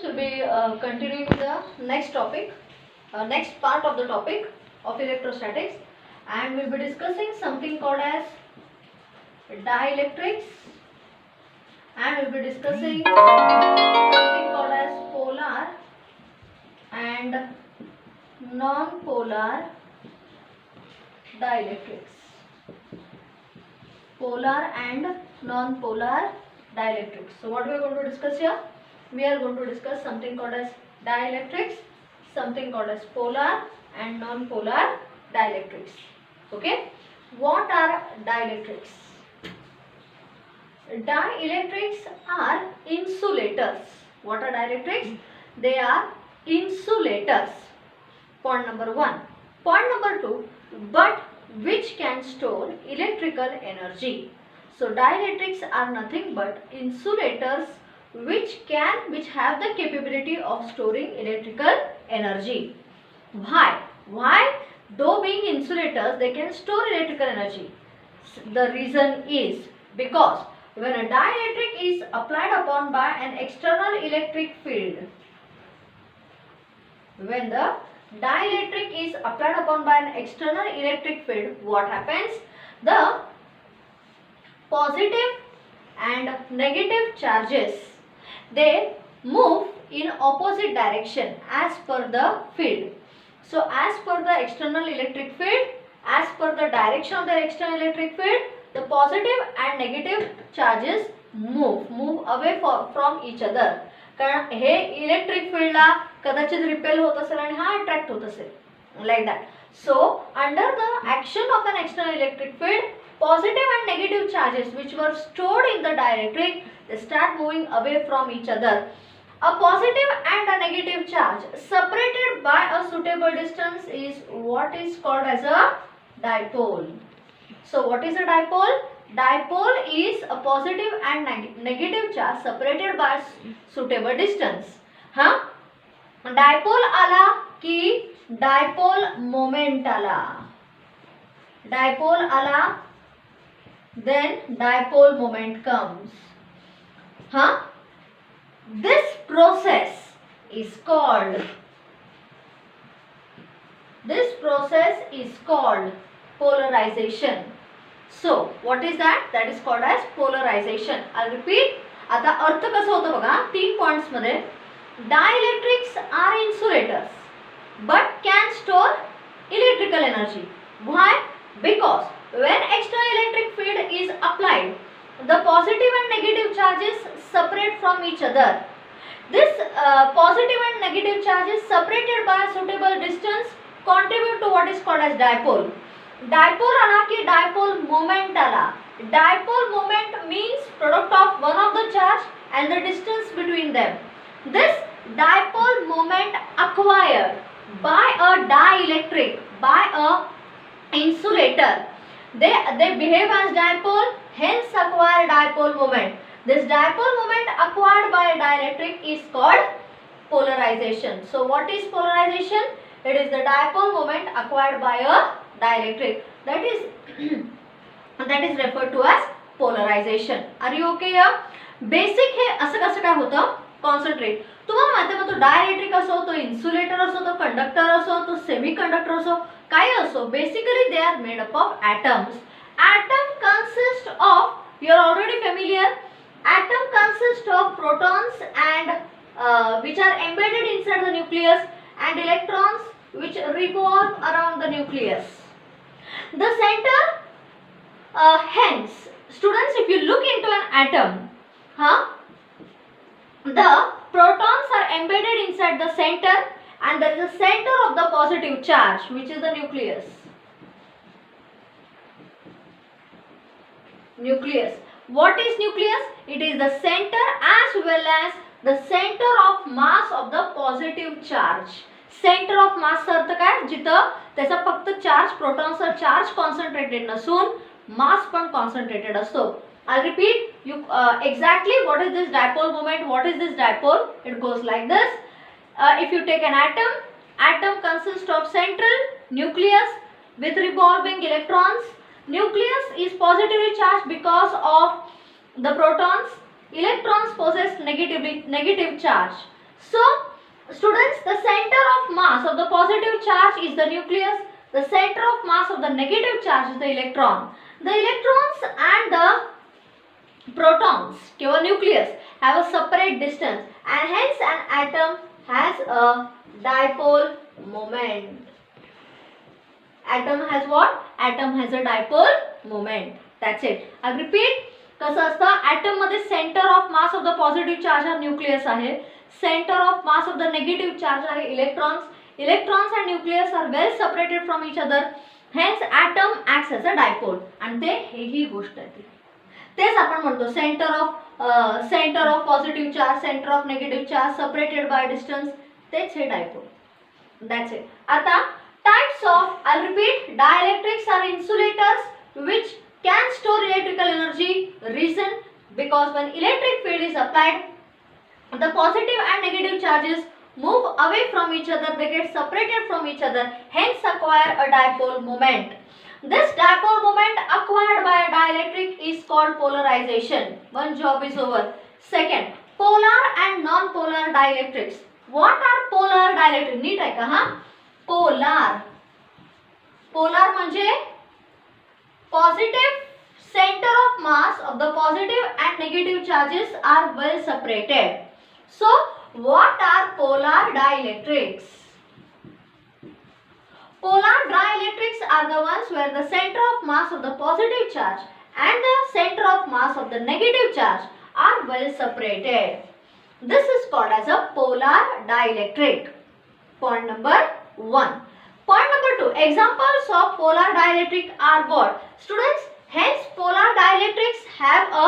we'll be continuing the next topic, next part of the topic of electrostatics, and we'll be discussing something called as dielectrics, and we'll be discussing something called as polar and non-polar dielectrics. Polar and non-polar dielectrics. So what we are going to discuss here? We are going to discuss something called as dielectrics, something called as polar and non-polar dielectrics. Okay. What are dielectrics? Dielectrics are insulators. What are dielectrics? They are insulators. Point number 1. Point number 2. But which can store electrical energy. So dielectrics are nothing but insulators which have the capability of storing electrical energy. Why? Why? Though being insulators, they can store electrical energy. The reason is because when a dielectric is applied upon by an external electric field, when the dielectric is applied upon by an external electric field, what happens? The positive and negative charges, they move in opposite direction as per the field. So as per the external electric field, as per the direction of the external electric field, the positive and negative charges move away from each other. कारण हे electric फील्डला कदाचित repel होत असेल आणि हा attract होत असेल, like that. So under the action of N external electric field, positive and negative charges which were stored in the dielectric, they start moving away from each other. A positive and a negative charge separated by a suitable distance is what is called as a dipole. So what is a dipole? Dipole is a positive and negative charge separated by suitable distance. हाँ, dipole आला कि dipole moment आला, dipole आला, then dipole moment comes. हाँ, this process is called polarization. So what is that? That is called as polarization. I'll repeat. आता अर्थ कसं होतं बघा, 3 पॉइंट्स मध्ये. Dielectrics are insulators but can store electrical energy. Why? Because when external electric field is applied, the positive and negative charges separate from each other. This positive and negative charges separated by a suitable distance contribute to what is called as dipole. Dipole आला कि dipole moment आला. Dipole moment means product of one of the charge and the distance between them. This dipole moment acquired by a dielectric, by a insulator, they behave as dipole, hence acquire dipole moment. This dipole moment acquired by a dielectric is called polarization. So what is polarization? It is the dipole moment acquired by a dielectric. That is referred to as polarization. Are you okay here? Basic हे असं कसं काय होतं? Concentrate. तुम्हाला माहिती आहे, तो dielectric असो, तो इन्सुलेटर असो, तो कंडक्टर असो, तो सेमीकंडक्टर असो, काय असो, basically they are made up of atoms. Atom consist of, you are already familiar, atom consist of protons and which are embedded inside the nucleus, and electrons which revolve around the nucleus. The center, hence students, if you look into an atom, the protons are embedded inside the center and there is a center of the positive charge which is the nucleus. Nucleus. What is nucleus? It is the center as well as the center of mass of the positive charge. Center of mass अर्थ काय? जिथं त्याचा फक्त charge, प्रोटॉनचा charge concentrated नसून मास पण concentrated असतो. I'll repeat you exactly what is this dipole moment, what is this dipole. It goes like this. If you take an atom consists of central nucleus with revolving electrons. Nucleus is positively charged because of the protons. Electrons possess negative charge. So students, the center of mass of the positive charge is the nucleus. The center of mass of the negative charge is the electron. The electrons and the protons or nucleus have a separate distance, and hence an atom has a dipole moment. Atom has what? Atom has a dipole moment. That's it. I'll repeat. कसं असतं, atom मध्ये centre of mass of the positive charge हा nucleus आहे, centre of mass of the negative charge आहे electrons. Electrons and nucleus are well separated from each other, hence atom acts as a dipole. आणि ते ही गोष्ट आहे, तेच आपण म्हणतो centre of positive charge, centre of negative charge separated by distance, तेच हे डायपोल. That's it. आता types of, I'll repeat, dielectrics are insulators which can store electrical energy. Reason, because when electric field is applied, the positive and negative charges move away from each other, they get separated from each other, hence acquire a dipole moment. This dipole moment acquired by a dielectric is called polarization. One job is over. Second, polar and non-polar dielectrics. What are polar dielectrics? नीट आहे का? हा, polar. Polar म्हणजे positive centre of mass of the positive and negative charges are well separated. So what are polar dielectrics? Polar dielectrics are the ones where the center of mass of the positive charge and the center of mass of the negative charge are well separated. This is called as a polar dielectric. Point number 1. Point number 2. Examples of polar dielectric are what? Students, hence polar dielectrics have a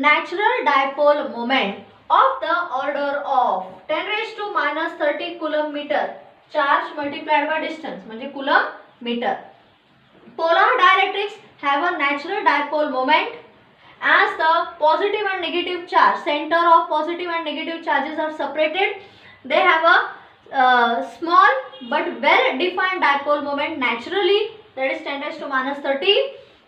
natural dipole moment of the order of 10 raised to minus 30 coulomb meter. Charge multiplied by distance म्हणजे coulomb meter. Polar dielectrics have a natural dipole moment as the positive and negative charge, center of positive and negative charges are separated. They have a small but well defined dipole moment naturally, that is 10 raised to minus 30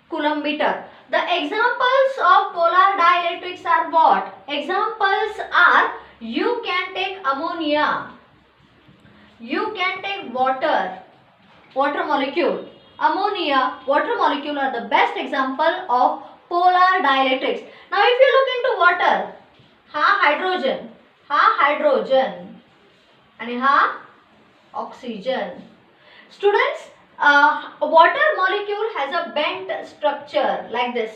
coulomb meter. The examples of polar dielectrics are what? Examples are, you can take ammonia, you can take water molecule. Ammonia, water molecule are the best example of polar dielectrics. Now if you look into water, हा hydrogen आणि हा oxygen. Students, water molecule has a bent structure like this.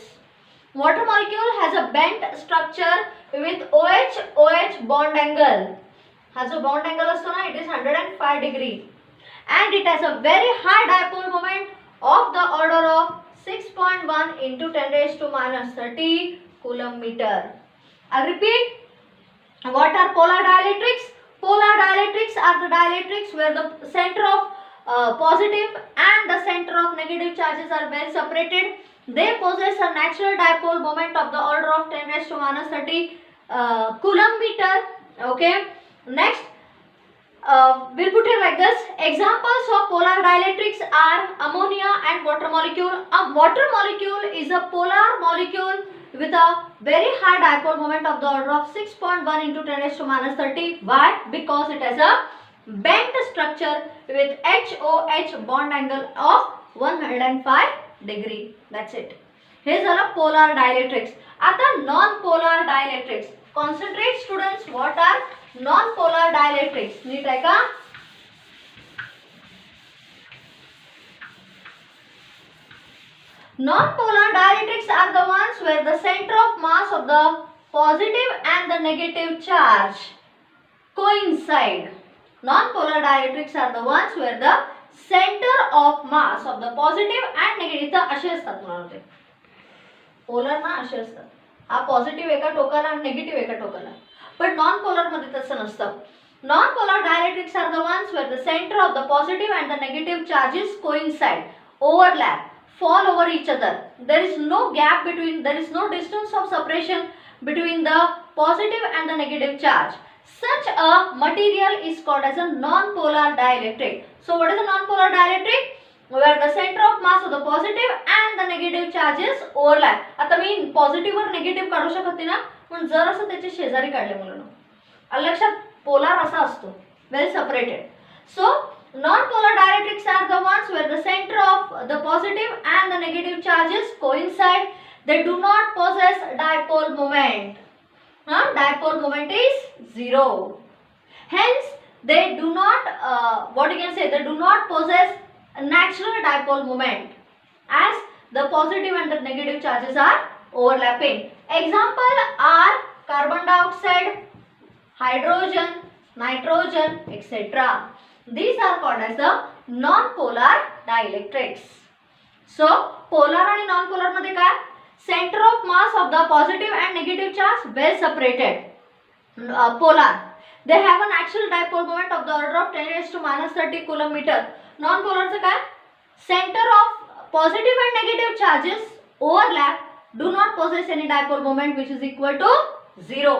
Water molecule has a bent structure with OH bond angle. हा जो bond angle असतो ना, it is 105 degree and it has a very high dipole moment of the order of 6.1 into 10 raised to minus 30 coulomb meter. I'll repeat. What are polar dielectrics? Polar dielectrics are the dielectrics where the center of positive and the center of negative charges are well separated. They possess a natural dipole moment of the order of 10 raised to minus 30 coulomb meter. Okay. Next, we'll put it like this. Examples of polar dielectrics are ammonia and water molecule. A water molecule is a polar molecule with a very high dipole moment of the order of 6.1 into 10 raised to minus 30. Why? Because it has a bent structure with HOH bond angle of 105 degree. That's it. हे झालं polar dielectrics. आता non-polar dielectrics. Concentrate students. What are non-polar dielectrics? नीट आहे का? Non-polar dielectrics are the ones where the center of mass of the positive and the negative charge coincide. Non-polar dielectrics are the ones where the center of mass of the positive and negative, तर असे असतात म्हणून polar ना असे असतात. हा positive एका टोकाला आणि निगेटिव्ह एका टोकाला. पण नॉन पोलर मध्ये तसं नसतं. Non polar dielectrics are the ones where the centre of the positive and the negative charges coincide, overlap, fall over each other. There is no gap between, there is no distance of separation between the positive and the negative charge. Such a material is called as a non-polar dielectric. So what is a non-polar dielectric? Where the center of mass of the positive and the negative charges overlap. आता मी positive वर negative काढू शकते ना, पण जर असं त्याचे शेजारी काढले मुलांना, लक्षात पोलार असा असतो, well separated. So non-polar dielectrics are the ones where the center of the positive and the negative charges coincide. They do not possess dipole moment. Dipole moment is 0. Hence they do not what you can say, they do not possess a natural dipole moment as the positive and the negative charges are overlapping. Example are carbon dioxide, hydrogen, nitrogen, etc. These are called as the non-polar dielectrics. So polar आणि non-polar मध्ये काय, center of mass of the positive and negative charge well separated. Polar, they have an actual dipole moment of the order of 10 raised to minus 30 coulomb meter. Non-polar चं काय, center of positive and negative charges overlap, do not possess any dipole moment which is equal to 0.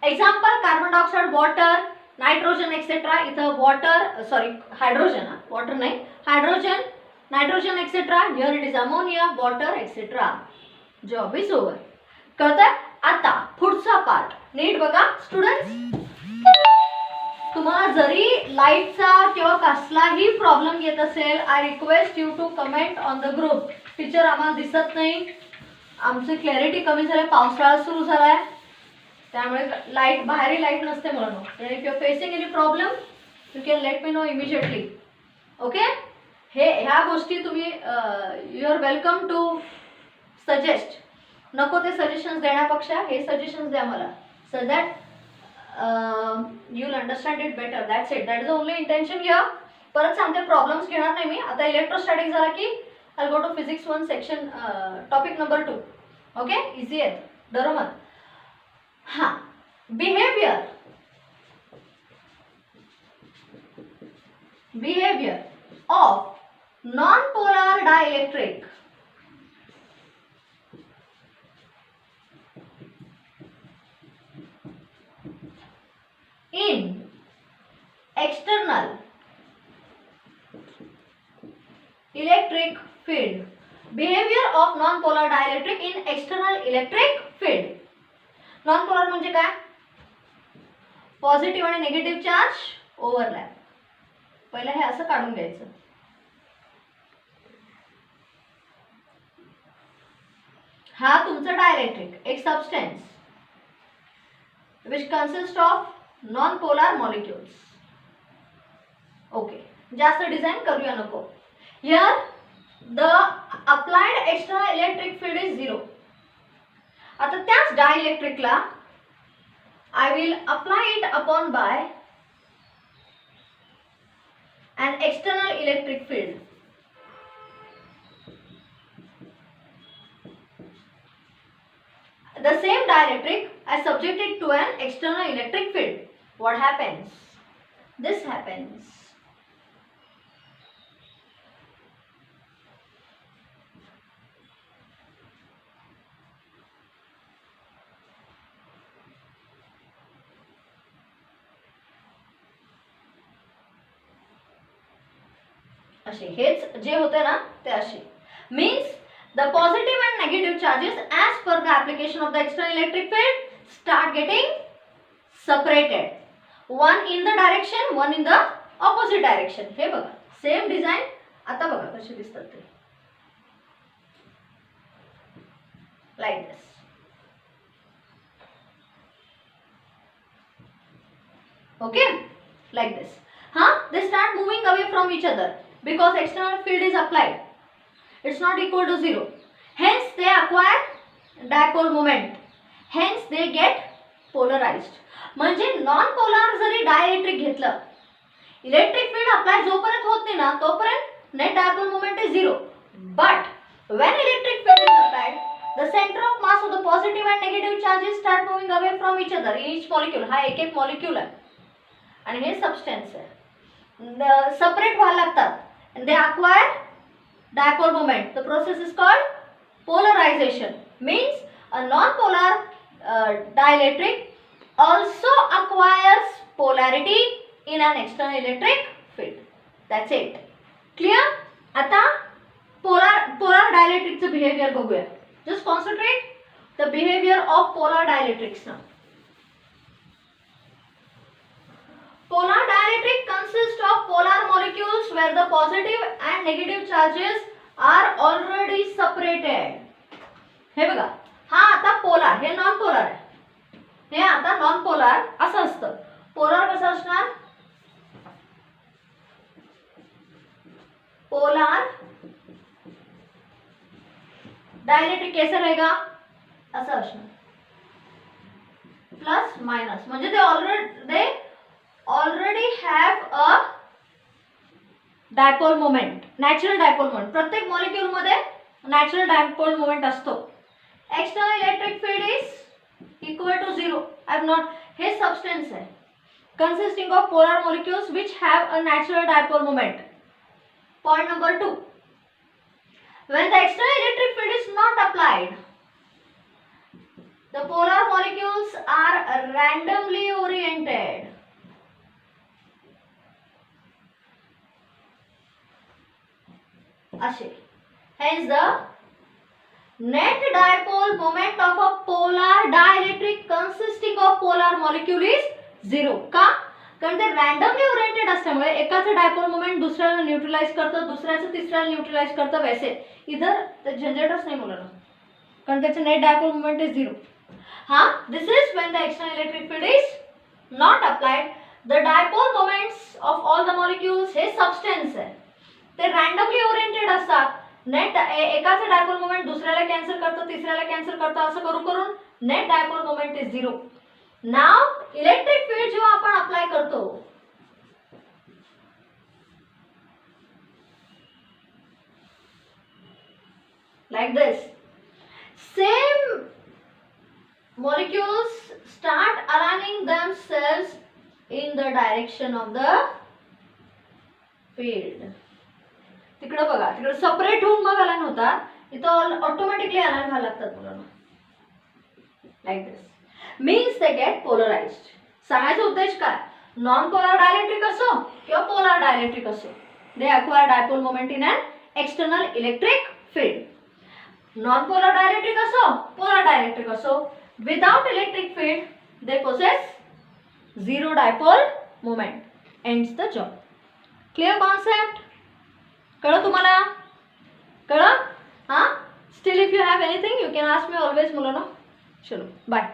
Example carbon dioxide, water, nitrogen etcetera. इथं water sorry hydrogen, water नाही, hydrogen, nitrogen etcetera. Here it is ammonia, water etcetera. Job is over. कळतंय? आता पुढचा part NEET बघा students. तुम्हाला जरी लाईटचा किंवा कसलाही प्रॉब्लेम येत असेल, I request you to comment on the group. Teacher आम्हाला दिसत नाही, आमची क्लॅरिटी कमी झाली, पावसाळा सुरू झालाय, त्यामुळे लाईट बाहेरही लाईट नसते मुलांनो. If you are facing any problem you can let me know immediately. Okay, ह्या गोष्टी तुम्ही you are welcome to suggest. नको ते सजेशन्स देण्यापेक्षा हे सजेशन्स द्या मला, so that you will understand it better. That's it, that is the only intention here. परत सांगते, प्रॉब्लेम्स घेणार नाही मी. आता इलेक्ट्रोस्टॅटिक झाला की I go to physics 1 section topic number 2. Okay, easy आहे, डरो मत. हाँ, behavior of non-polar dielectric in external electric field. Behavior of non-polar dielectric in external electric field. Non polar म्हणजे काय, पॉझिटिव्ह आणि निगेटिव्ह चार्ज ओव्हरलॅप. पहिलं हे असं काढून घ्यायचं. हा तुमचा डायलेक्ट्रिक, एक substance which consist of non polar molecules. Okay, जास्त डिझाईन करूया नको. Here the applied external electric field is 0. आता त्याच डायइलेक्ट्रिकला I will apply it upon by an external electric field. The same dielectric I subject it to an external electric field. What happens? This happens. असे हेच जे होते ना ते असे. Means the positive and negative charges as per the application of the external electric field start getting separated. One in the direction, one in the opposite direction. हे बघा same design. आता बघा कसे दिसतात ते. Like this. Okay, like this. They start moving away from each other because external field is applied. It's not equal to 0. Hence they acquire dipole moment. Hence they get polarized. म्हणजे non polar जरी dielectric घेतलं, electric field apply जोपर्यंत होत नाही ना तोपर्यंत net dipole moment is 0. But when electric field is applied, the center of mass of the positive and negative charges start moving away from each other in each molecule. हा एक एक molecule आहे आणि हे सबस्टन्स आहे. Separate व्हायला लागतात. and they acquire dipole moment. The process is called polarization. Means a non-polar dielectric also acquires polarity in an external electric field. That's it. Clear? आता polar dielectric चं behavior बघूया. Just concentrate the behavior of polar dielectrics now. where the positive and negative charges are already separated. हे बघा, हा आता polar, हे non polar आहे, हे आता non polar असं असतं. पोलार कसं असणार? पोलार डायलेक्ट्रिक कैसा रहेगा? असं असणार, प्लस मायनस, म्हणजे ते already have a dipole moment, natural dipole moment. प्रत्येक मॉलिक्यूल मध्ये नॅचरल डायपोल मोमेंट असतो. External electric field is equal to 0. I am not, हे सबस्टेन्स आहे consisting of polar molecules which have a natural dipole moment. Point number 2. When the external electric field is not applied, the polar molecules are randomly oriented. असे. Hence the net dipole moment of a polar dielectric consisting of polar molecule is 0. का? कारण ते randomly oriented असल्यामुळे एकाचं dipole moment दुसऱ्याला neutralise करतं, दुसऱ्याचं तिसऱ्याला neutralise करतं. वैसे इधर ते झंझटच नाही मुलांना, कारण त्याचं नेट डायपोल मोमेंट इज 0. हा, this is when the external electric field is not applied. The dipole moments of all the molecules हे सबस्टेन्स आहे, ते रॅन्डमली ओरिएंटेड असतात. नेट एकाचं डायपोल मोमेंट दुसऱ्याला कॅन्सल करतं, तिसऱ्याला कॅन्सल करतं, असं करून करून net dipole moment is 0. Now electric field जेव्हा आपण अप्लाय करतो, like this, same molecules start aligning themselves in the direction of the field. तिकडे बघा, तिकडे सेपरेट होऊन मग अलाइन होतात, इथं ऑटोमॅटिकली अलाइन व्हायला लागतात मुलांना. Like this means they get polarised. सांगायचा उद्देश काय? नॉन पोलर डायलेक्ट्रिक असो किंवा पोलर डायलेक्ट्रिक असो, they acquire dipole moment in an external electric field. Non polar dielectric असो, पोलर डायलेक्ट्रिक असो, without electric field they possess 0 dipole moment. Ends the job. Clear concept? कळलं तुम्हाला? कळलं? हां, still if you have anything you can ask me always मुलांनो. चलो bye.